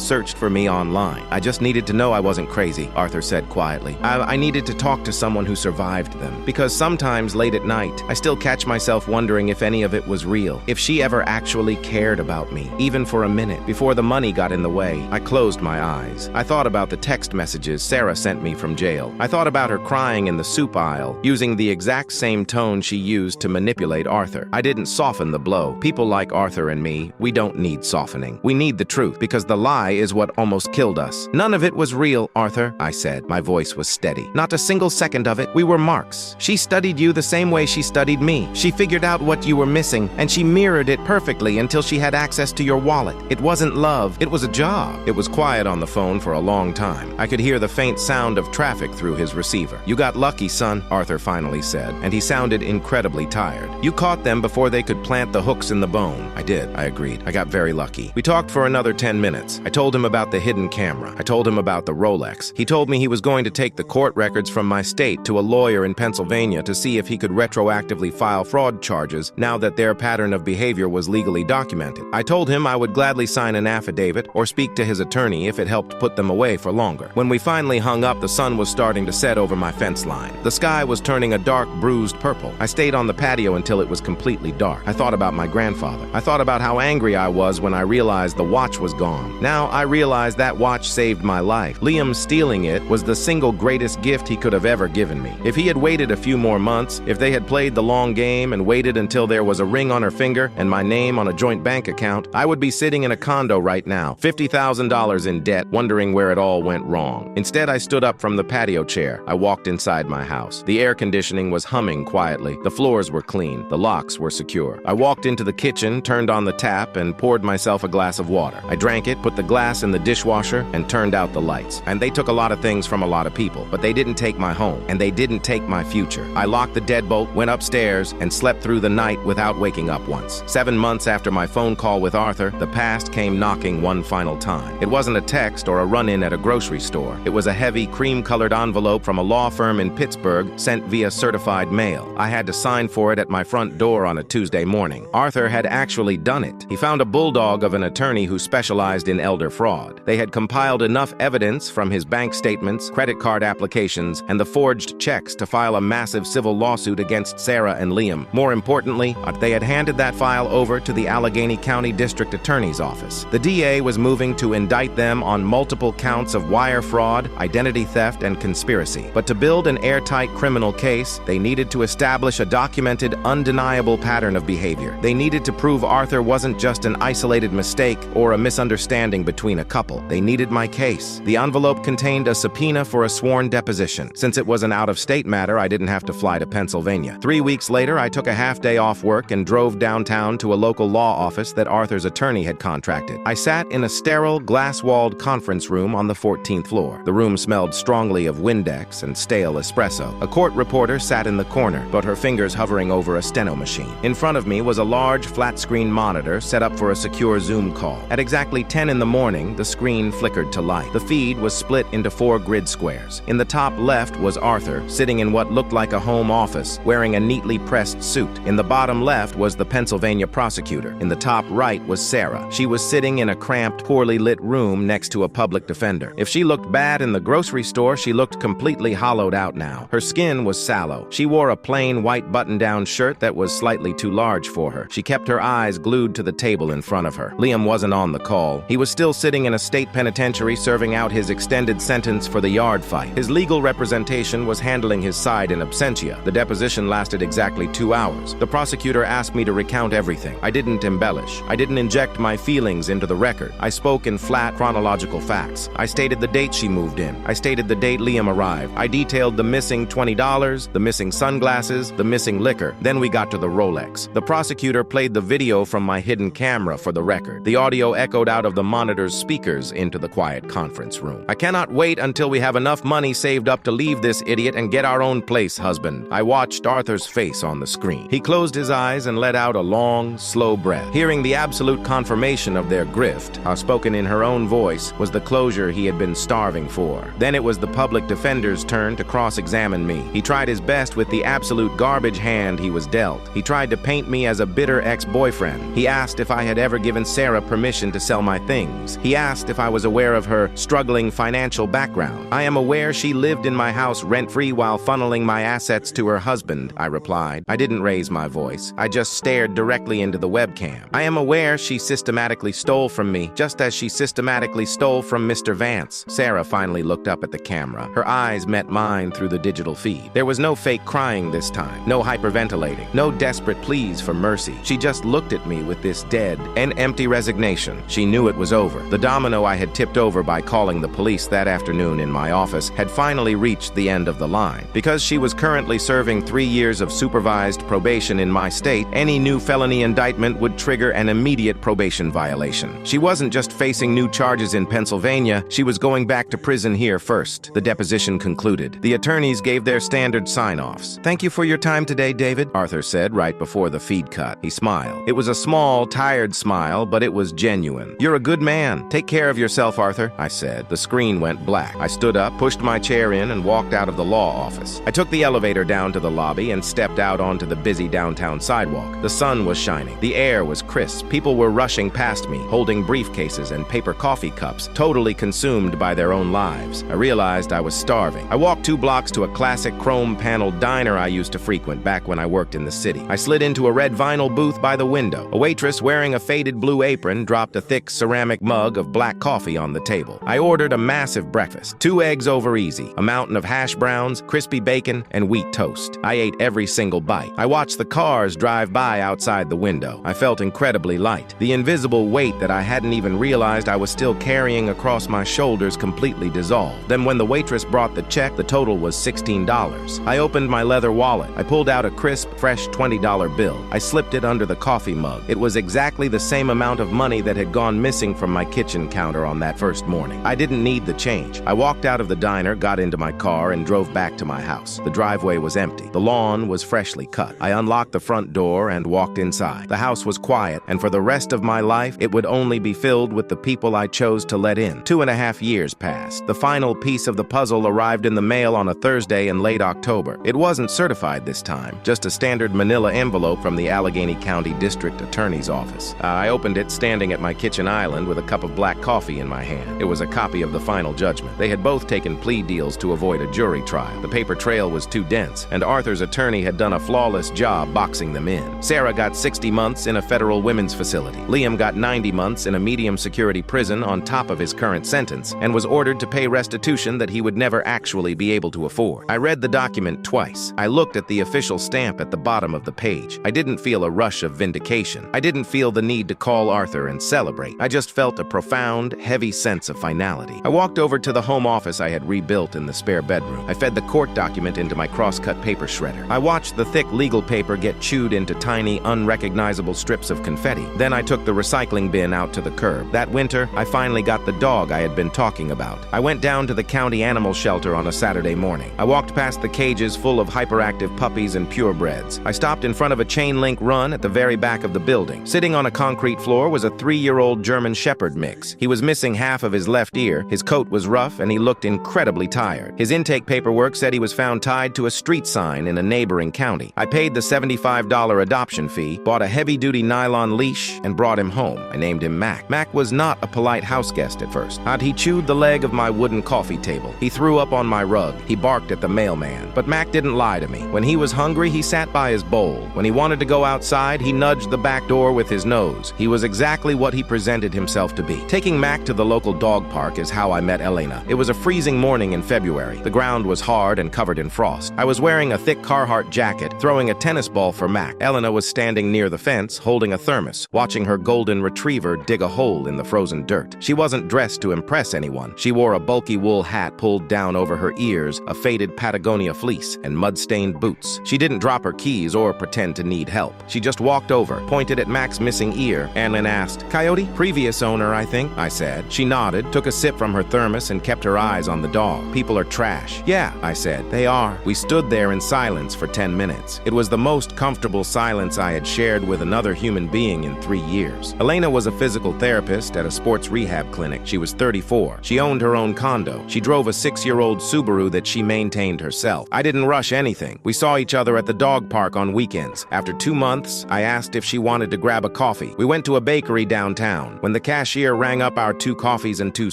searched for me online. I just needed to know I wasn't crazy, Arthur said quietly. I needed to talk to someone who survived them, because sometimes late at night, I still catch myself wondering if any of it was real, if she ever actually cared about me, even for a minute, before the money got in the way. I closed my eyes. I thought about the text messages Sarah sent me from jail. I thought about her crying in the soup aisle, using the exact same tone she used to manipulate Arthur. I didn't soften the blow. People like Arthur and me, we don't need softening. We need the truth, because the lie is what almost killed us. None of it was real, Arthur, I said. My voice was steady. Not a single second of it. We were marks. She studied you the same way she studied me. She figured out what you were missing, and she mirrored it perfectly until she had access to your wallet. It wasn't love. It was a job. It was quiet on the phone for a long time. I could hear the faint sound of traffic through his receiver. You got lucky, son, Arthur finally said, and he sounded incredibly tired. You caught them before they could plant the hooks in the bone. I did, I agreed. I got very lucky. We talked for another 10 minutes. I told him about the hidden camera. I told him about the Rolex. He told me he was going to take the court records from my state to a lawyer in Pennsylvania to see if he could retroactively file fraud charges now that their pattern of behavior was legally documented. I told him I would gladly sign an affidavit or speak to his attorney if it helped put them away for longer. When we finally hung up, the sun was starting to set over my fence line. The sky was turning a dark, bruised purple. I stayed on the patio until it was completely dark. I thought about my grandfather. I thought about how angry I was when I realized the watch was gone. Now I realized that watch saved my life. Liam stealing it was the single greatest gift he could have ever given me. If he had waited a few more months, if they had played the long game and waited until there was a ring on her finger and my name on a joint bank account, I would be sitting in a condo right now, $50,000 in debt, wondering where it all went wrong. Instead, I stood up from the patio chair. I walked inside my house. The air conditioning was humming quietly. The floors were clean. The locks were secure. I walked into the kitchen, turned on the tap, and poured myself a glass of water. I drank it, put the glass in the dishwasher, and turned out the lights. And they took a lot of things from a lot of people, but they didn't take my home, and they didn't take my future. I locked the deadbolt, went upstairs, and slept through the night without waking up once. 7 months after my phone call with Arthur, the past came knocking one final time. It wasn't a text or a run-in at a grocery store. It was a heavy, cream-colored envelope from a law firm in Pittsburgh sent via certified mail. I had to sign for it at my front door on a Tuesday morning. Arthur had actually done it. He found a bulldog of an attorney who specialized in elder fraud. They had compiled enough evidence from his bank statements, credit card applications, and the forged checks to file a massive civil lawsuit against Sarah and Liam. More importantly, they had handed that file over to the Allegheny County District Attorney's Office. The DA was moving to indict them on multiple counts of wire fraud, identity theft, and conspiracy. But to build an airtight criminal case, they needed to establish a documented, undeniable pattern of behavior. They needed to prove Arthur wasn't just an isolated mistake or a misunderstanding between a couple. They needed my case. The envelope contained a subpoena for a sworn deposition. Since it was an out-of-state matter, I didn't have to fly to Pennsylvania. 3 weeks later, I took a half-day off work and drove downtown to a local law office that Arthur's attorney had contracted. I sat in a sterile, glass-walled conference room on the 14th floor. The room smelled strongly of Windex and stale espresso. A court reporter sat in the corner, but her fingers hovering over a steno machine. In front of me was a large, flat-screen monitor set up for a secure Zoom call. At exactly 10 in the morning, the screen flickered to life. The feed was split into 4 grid squares. In the top left was Arthur, sitting in what looked like a home office, wearing a neatly pressed suit. In the bottom left was the Pennsylvania prosecutor. In the top right was Sarah. She was sitting in a cramped, poorly lit room next to a public defender. If she looked bad in the grocery store, she looked completely hollowed out now. Her skin was sallow. She wore a plain white button-down shirt that was slightly too large for her. She kept her eyes glued to the table in front of her. Liam wasn't on the call. He was still sitting in a state penitentiary serving out his extended sentence for the yard fight. His legal representation was handling his side in absentia. The deposition lasted exactly 2 hours. The prosecutor asked me to recount everything. I didn't embellish. I didn't inject my feelings into the record. I spoke in flat chronological facts. I stated the date she moved in. I stated the date Liam arrived. I detailed the missing $20, the missing sunglasses, the missing liquor. Then we got to the Rolex. The prosecutor played the video from my hidden camera for the record. The audio echoed out of the monitor's speakers into the quiet conference room. I cannot wait until we have enough money saved up to leave this idiot and get our own place, husband. I watched Arthur's face on the screen. He closed his eyes and let out a long, slow breath. Hearing the absolute confirmation of their grift, spoken in her own voice, was the closure he had been starving for. Then it was the public defender's turn to cross-examine me. He tried his his best with the absolute garbage hand he was dealt. He tried to paint me as a bitter ex-boyfriend. He asked if I had ever given Sarah permission to sell my things. He asked if I was aware of her struggling financial background. I am aware she lived in my house rent-free while funneling my assets to her husband, I replied. I didn't raise my voice. I just stared directly into the webcam. I am aware she systematically stole from me, just as she systematically stole from Mr. Vance. Sarah finally looked up at the camera. Her eyes met mine through the digital feed. There was no fake crying this time, no hyperventilating, no desperate pleas for mercy. She just looked at me with this dead and empty resignation. She knew it was over. The domino I had tipped over by calling the police that afternoon in my office had finally reached the end of the line. Because she was currently serving 3 years of supervised probation in my state, any new felony indictment would trigger an immediate probation violation. She wasn't just facing new charges in Pennsylvania, she was going back to prison here first. The deposition concluded. The attorneys gave their standard sign-offs. "Thank you for your time today, David," Arthur said right before the feed cut. He smiled. It was a small, tired smile, but it was genuine. "You're a good man. Take care of yourself, Arthur," I said. The screen went black. I stood up, pushed my chair in, and walked out of the law office. I took the elevator down to the lobby and stepped out onto the busy downtown sidewalk. The sun was shining. The air was crisp. People were rushing past me, holding briefcases and paper coffee cups, totally consumed by their own lives. I realized I was starving. I walked 2 blocks to a classic chrome-paneled diner I used to frequent back when I worked in the city. I slid into a red vinyl booth by the window. A waitress wearing a faded blue apron dropped a thick ceramic mug of black coffee on the table. I ordered a massive breakfast, 2 eggs over easy, a mountain of hash browns, crispy bacon, and wheat toast. I ate every single bite. I watched the cars drive by outside the window. I felt incredibly light. The invisible weight that I hadn't even realized I was still carrying across my shoulders completely dissolved. Then when the waitress brought the check, the total was $16. I opened my leather wallet. I pulled out a crisp, fresh $20 bill. I slipped it under the coffee mug. It was exactly the same amount of money that had gone missing from my kitchen counter on that first morning. I didn't need the change. I walked out of the diner, got into my car, and drove back to my house. The driveway was empty. The lawn was freshly cut. I unlocked the front door and walked inside. The house was quiet, and for the rest of my life, it would only be filled with the people I chose to let in. 2.5 years passed. The final piece of the puzzle arrived in the mail on a Thursday in late October. It wasn't certified this time, just a standard manila envelope from the Allegheny County District Attorney's Office. I opened it standing at my kitchen island with a cup of black coffee in my hand. It was a copy of the final judgment. They had both taken plea deals to avoid a jury trial. The paper trail was too dense, and Arthur's attorney had done a flawless job boxing them in. Sarah got 60 months in a federal women's facility. Liam got 90 months in a medium-security prison on top of his current sentence, and was ordered to pay restitution that he would never actually be able to afford. I read the document twice. I looked at the official stamp at the bottom of the page. I didn't feel a rush of vindication. I didn't feel the need to call Arthur and celebrate. I just felt a profound, heavy sense of finality. I walked over to the home office I had rebuilt in the spare bedroom. I fed the court document into my cross-cut paper shredder. I watched the thick legal paper get chewed into tiny, unrecognizable strips of confetti. Then I took the recycling bin out to the curb. That winter, I finally got the dog I had been talking about. I went down to the county animal shelter on a Saturday morning. I walked past the cages full of hyperactive puppies and purebreds. I stopped in front of a chain-link run at the very back of the building. Sitting on a concrete floor was a 3-year-old German Shepherd mix. He was missing half of his left ear, his coat was rough, and he looked incredibly tired. His intake paperwork said he was found tied to a street sign in a neighboring county. I paid the $75 adoption fee, bought a heavy-duty nylon leash, and brought him home. I named him Mac. Mac was not a polite house guest at first. He chewed the leg of my wooden coffee table. He threw up on my rug. He barked at the mailman. But Mac didn't lie to me. When he was hungry, he sat by his bowl. When he wanted to go outside, he nudged the back door with his nose. He was exactly what he presented himself to be. Taking Mac to the local dog park is how I met Elena. It was a freezing morning in February. The ground was hard and covered in frost. I was wearing a thick Carhartt jacket, throwing a tennis ball for Mac. Elena was standing near the fence, holding a thermos, watching her golden retriever dig a hole in the frozen dirt. She wasn't dressed to impress anyone. She wore a bulky wool hat pulled down over her ears, a faded Patagonia fleece, and mud-stained boots. She didn't drop her keys or pretend to need help. She just walked over, pointed at Mac's missing ear, and then asked, "Coyote? Previous owner, I think," I said. She nodded, took a sip from her thermos, and kept her eyes on the dog. "People are trash." "Yeah," I said, "they are." We stood there in silence for 10 minutes. It was the most comfortable silence I had shared with another human being in 3 years. Elena was a physical therapist at a sports rehab clinic. She was 34. She owned her own condo. She drove a 6-year-old Subaru that she maintained herself. I didn't rush anything. We saw each other at the dog park on weekends. After 2 months, I asked if she wanted to grab a coffee. We went to a bakery downtown. When the cashier rang up our 2 coffees and 2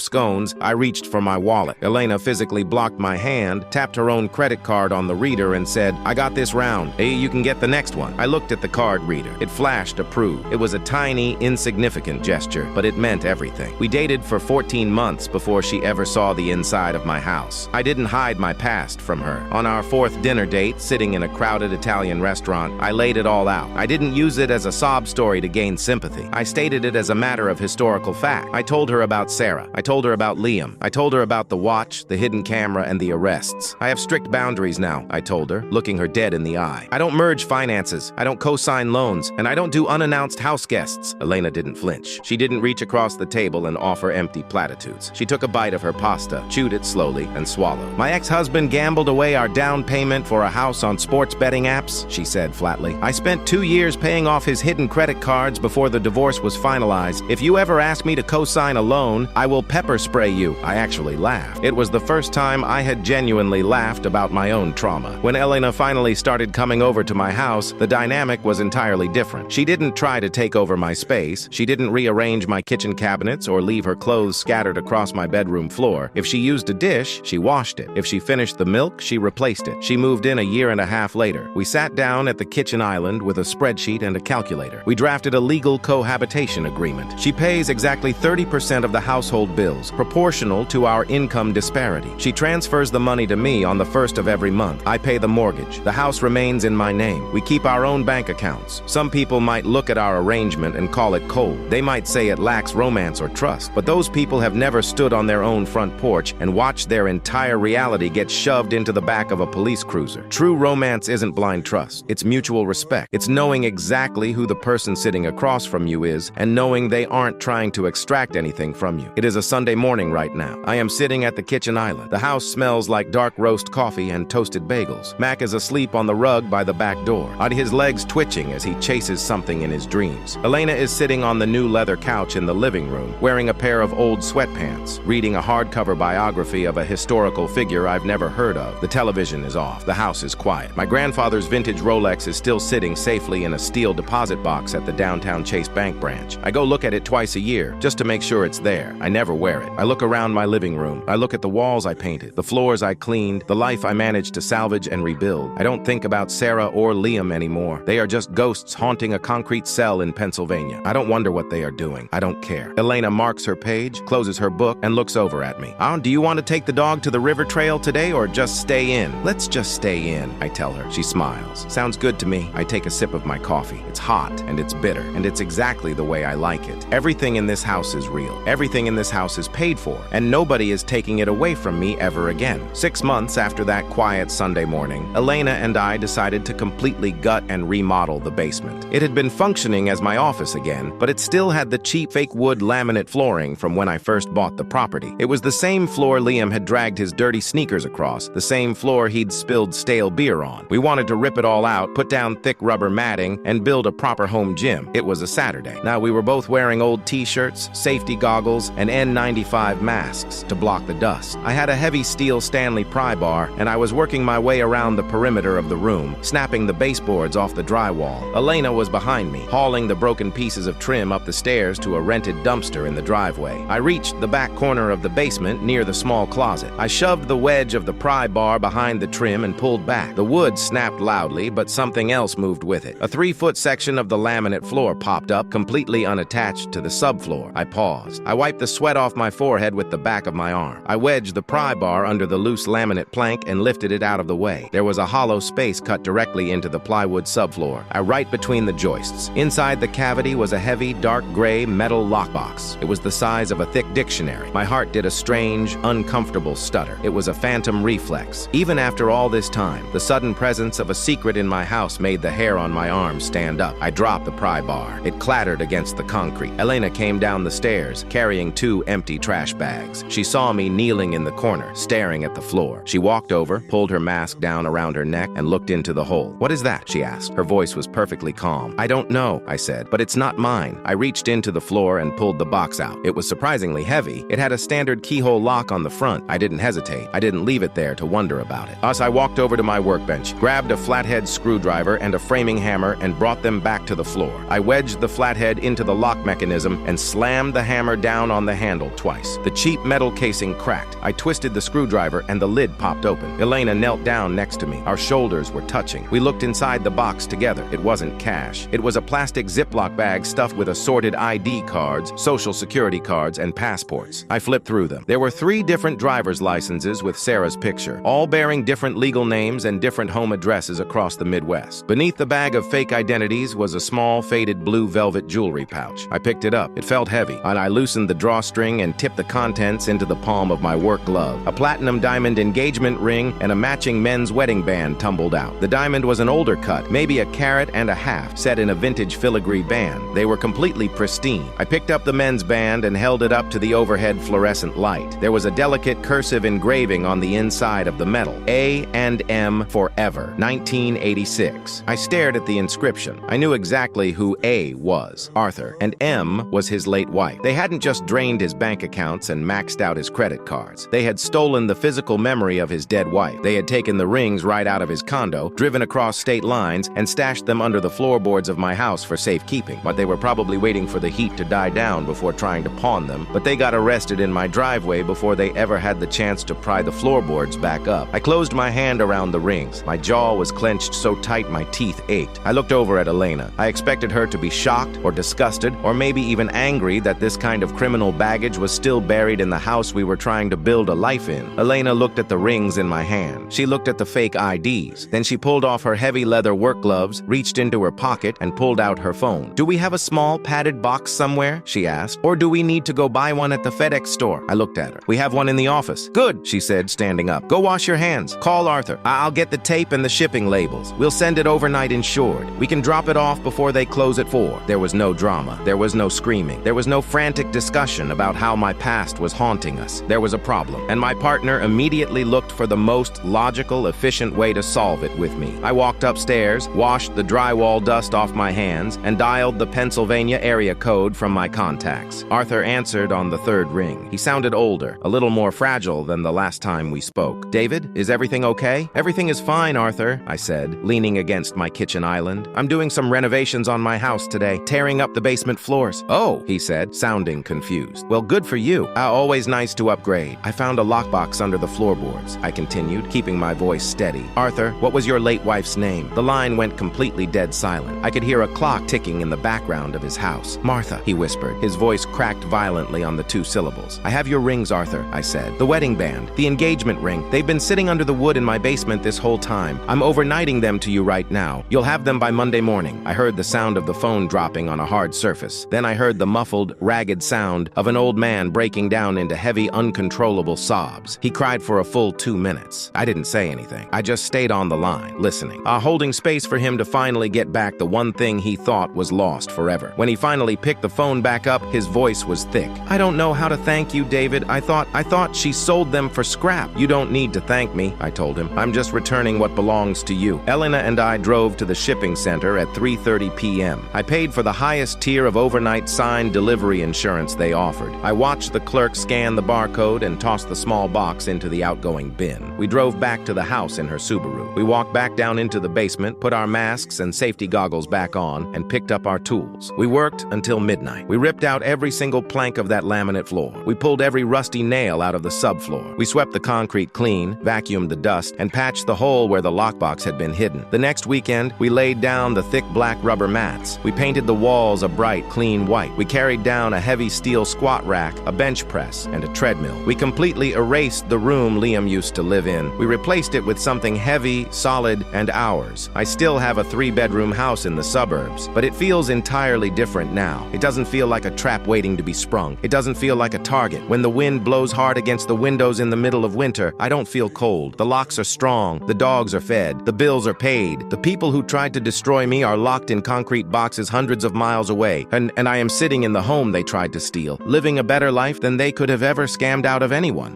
scones, I reached for my wallet. Elena physically blocked my hand, tapped her own credit card on the reader and said, "I got this round. Hey, you can get the next one." I looked at the card reader. It flashed approve. It was a tiny, insignificant gesture, but it meant everything. We dated for 14 months before she ever saw the inside of my house. I didn't hide my past from her. On our 4th dinner date, sitting in a crowded Italian restaurant, I laid it all out. I didn't use it as a sob story to gain sympathy. I stated it as a matter of historical fact. I told her about Sarah. I told her about Liam. I told her about the watch, the hidden camera, and the arrests. I have strict boundaries now, I told her, looking her dead in the eye. I don't merge finances. I don't co-sign loans, and I don't do unannounced house guests. Elena didn't flinch. She didn't reach across the table and offer empty platitudes. She took a bite of her pasta, chewed it slowly, and swallowed. "My ex-husband gambled away our down payment for a house on sports betting apps," she said flatly. "I spent 2 years paying off his hidden credit cards before the divorce was finalized. If you ever ask me to co-sign a loan, I will pepper spray you." I actually laughed. It was the first time I had genuinely laughed about my own trauma. When Elena finally started coming over to my house, the dynamic was entirely different. She didn't try to take over my space. She didn't rearrange my kitchen cabinets or leave her clothes scattered across my bedroom floor. If she used a dish, she washed it. If she finished the milk, she replaced it. She moved in a year and a half later. We sat down at the kitchen island with a spreadsheet and a calculator. We drafted a legal cohabitation agreement. She pays exactly 30% of the household bills, proportional to our income disparity. She transfers the money to me on the 1st of every month. I pay the mortgage. The house remains in my name. We keep our own bank accounts. Some people might look at our arrangement and call it cold. They might say it lacks romance or trust, but those people have never stood on their own front porch and watched their entire reality get shoved into the back of a police cruiser. True romance isn't blind trust. It's mutual respect. It's knowing exactly who the person sitting across from you is and knowing they aren't trying to extract anything from you. It is a Sunday morning right now. I am sitting at the kitchen island. The house smells like dark roast coffee and toasted bagels. Mac is asleep on the rug by the back door, his legs twitching as he chases something in his dreams. Elena is sitting on the new leather couch in the living room, wearing a pair of old sweatpants, reading a hardcover biography of a historical figure I've never heard of. The television is off. The house is quiet. My grandfather's vintage Rolex is still sitting safely in a steel deposit box at the downtown Chase Bank branch. I go look at it twice a year, just to make sure it's there. I never wear it. I look around my living room. I look at the walls I painted, the floors I cleaned, the life I managed to salvage and rebuild. I don't think about Sarah or Liam anymore. They are just ghosts haunting a concrete cell in Pennsylvania. I don't wonder what they are doing. I don't care. Elena marks her page, closes her book, and looks over at me. Do you want to take the dog to the river trail today or just stay in?" "Let's just stay in," I tell her. She smiles. "Sounds good to me." I take a sip of my coffee. It's hot and it's bitter, and it's exactly the way I like it. Everything in this house is real. Everything in this house is paid for, and nobody is taking it away from me ever again. 6 months after that quiet Sunday morning, Elena and I decided to completely gut and remodel the basement. It had been functioning as my office again, but it still had the cheap fake wood laminate flooring from when I first bought the property. It was the same floor Liam had dragged his dirty sneakers across, the same floor he'd spilled stale beer on. We wanted to rip it all out, put down thick rubber matting, and build a proper home gym. It was a Saturday. Now we were both wearing old t-shirts, safety goggles, and N95 masks to block the dust. I had a heavy steel Stanley pry bar, and I was working my way around the perimeter of the room, snapping the baseboards off the drywall. Elena was behind me, hauling the broken pieces of trim up the stairs to a rented dumpster in the driveway. I reached the back corner of the basement near the small closet. I shoved the wedge of the pry bar behind the trim and pulled back. The wood snapped loudly, but something else moved with it. A 3-foot section of the laminate floor popped up, completely unattached to the subfloor. I paused. I wiped the sweat off my forehead with the back of my arm. I wedged the pry bar under the loose laminate plank and lifted it out of the way. There was a hollow space cut directly into the plywood subfloor, right between the joists. Inside the cavity was a heavy, dark gray metal lockbox. It was the size of a thick dictionary. My heart did a strange, uncomfortable stutter. It was a phantom reflex. Even after all this time, the sudden presence of a secret in my house made the hair on my arm stand up. I dropped the pry bar. It clattered against the concrete. Elena came down the stairs, carrying 2 empty trash bags. She saw me kneeling in the corner, staring at the floor. She walked over, pulled her mask down around her neck, and looked into the hole. "What is that?" she asked. Her voice was perfectly calm. "I don't know," I said, "but it's not mine." I reached into the floor and pulled the box out. It was surprisingly heavy. It had a standard keyhole lock on the front. I didn't hesitate. I didn't leave it there to wonder about it. I walked over to my workbench, grabbed a flathead screwdriver and a framing hammer and brought them back to the floor. I wedged the flathead into the lock mechanism and slammed the hammer down on the handle twice. The cheap metal casing cracked. I twisted the screwdriver and the lid popped open. Elena knelt down next to me. Our shoulders were touching. We looked inside the box together. It wasn't cash. It was a plastic Ziploc bag stuffed with assorted ID cards, social security cards, and passports. I flipped through them. There were 3 different driver's licenses with Sarah's picture, all bearing different legal names and different home addresses across the Midwest. Beneath the bag of fake identities was a small, faded blue velvet jewelry pouch. I picked it up. It felt heavy, and I loosened the drawstring and tipped the contents into the palm of my work glove. A platinum diamond engagement ring and a matching men's wedding band tumbled out. The diamond was an older cut, maybe a carat and a half, set in a vintage filigree band. They were completely pristine. I picked up the men's band and held it up to the overhead fluorescent light. There was a delicate cursive engraving on the inside of the metal. A&M Forever, 1986. I stared at the inscription. I knew exactly who A was, Arthur, and M was his late wife. They hadn't just drained his bank accounts and maxed out his credit cards. They had stolen the physical memory of his dead wife. They had taken the rings right out of his condo, driven across state lines, and stashed them under the floorboards of my house for safekeeping. But they were probably waiting for the heat to die down before trying to pawn them. But they got arrested in my driveway before they ever had the chance to pry the floorboards back up. I closed my hand around the rings. My jaw was clenched so tight my teeth ached. I looked over at Elena. I expected her to be shocked or disgusted or maybe even angry that this kind of criminal baggage was still buried in the house we were trying to build a life in. Elena looked at the rings in my hand. She looked at the fake IDs. Then she pulled off her heavy leather work gloves, reached into her pocket, and pulled out her phone. "Do we have a small padded box somewhere?" she asked. "Or do we need to go buy one at the FedEx store?" I looked at her. "We have one in the office." "Good," she said, standing up. "Go wash your hands. Call Arthur. I'll get the tape and the shipping labels. We'll send it overnight insured. We can drop it off before they close at 4. There was no drama. There was no screaming. There was no frantic discussion about how my past was haunting us. There was a problem, and my partner immediately looked for the most logical, efficient way to solve it with me. I walked upstairs, washed the drywall dust off my hands, and dialed the Pennsylvania area code from my contacts. Arthur answered on the 3rd ring. He sounded older, a little more fragile than the last time we spoke. "David, is everything okay?" "Everything is fine, Arthur," I said, leaning against my kitchen island. "I'm doing some renovations on my house today, tearing up the basement floors." "Oh," he said, sounding confused. "Well, good for you. Always nice to upgrade. I found a lockbox under the floorboards," I continued, keeping my voice steady. "Arthur, what was your late wife's name?" The line went completely dead silent. I could hear a clock ticking in the background of his house. "Martha," he whispered. His voice cracked violently on the 2 syllables. "I have your rings, Arthur," I said. "The wedding band, the engagement ring. They've been sitting under the wood in my basement this whole time. I'm overnighting them to you right now. You'll have them by Monday morning." I heard the sound of the phone dropping on a hard surface. Then I heard the muffled, ragged sound of an old man breaking down into heavy, uncontrollable sobs. He cried for a full 2 minutes. I didn't say anything. I just stayed on the line, listening, holding space for him to finally get back the one thing he thought was lost forever. When he finally picked the phone back up, his voice was thick. "I don't know how to thank you, David. I thought she sold them for scrap." "You don't need to thank me," I told him. "I'm just returning what belongs to you." Elena and I drove to the shipping center at 3:30 p.m. I paid for the highest tier of overnight signed delivery insurance they offered. I watched the clerk scan the barcode and toss the small box into the outgoing bin. We drove back to the house in her Subaru. We walked back down into the basement, put our masks and safety goggles back on, and picked up our tools. We worked until midnight. We ripped out every single plank of that laminate floor. We pulled every rusty nail out of the subfloor. We swept the concrete clean, vacuumed the dust, and patched the hole where the lockbox had been hidden. The next weekend, we laid down the thick black rubber mats. We painted the walls a bright, clean white. We carried down a heavy steel squat rack, a bench press, and a treadmill. We completely erased the room Liam used to live in. We replaced it with something heavy, solid, and ours. I still have a 3-bedroom house in the suburbs, but it feels entirely different now. It doesn't feel like a trap waiting to be sprung. It doesn't feel like a target. When the wind blows hard against the windows in the middle of winter, I don't feel cold. The locks are strong. The dogs are fed. The bills are paid. The people who tried to destroy me are locked in concrete boxes hundreds of miles away. And I am sitting in the home they tried to steal, living a better life than they could have ever scammed out of anyone.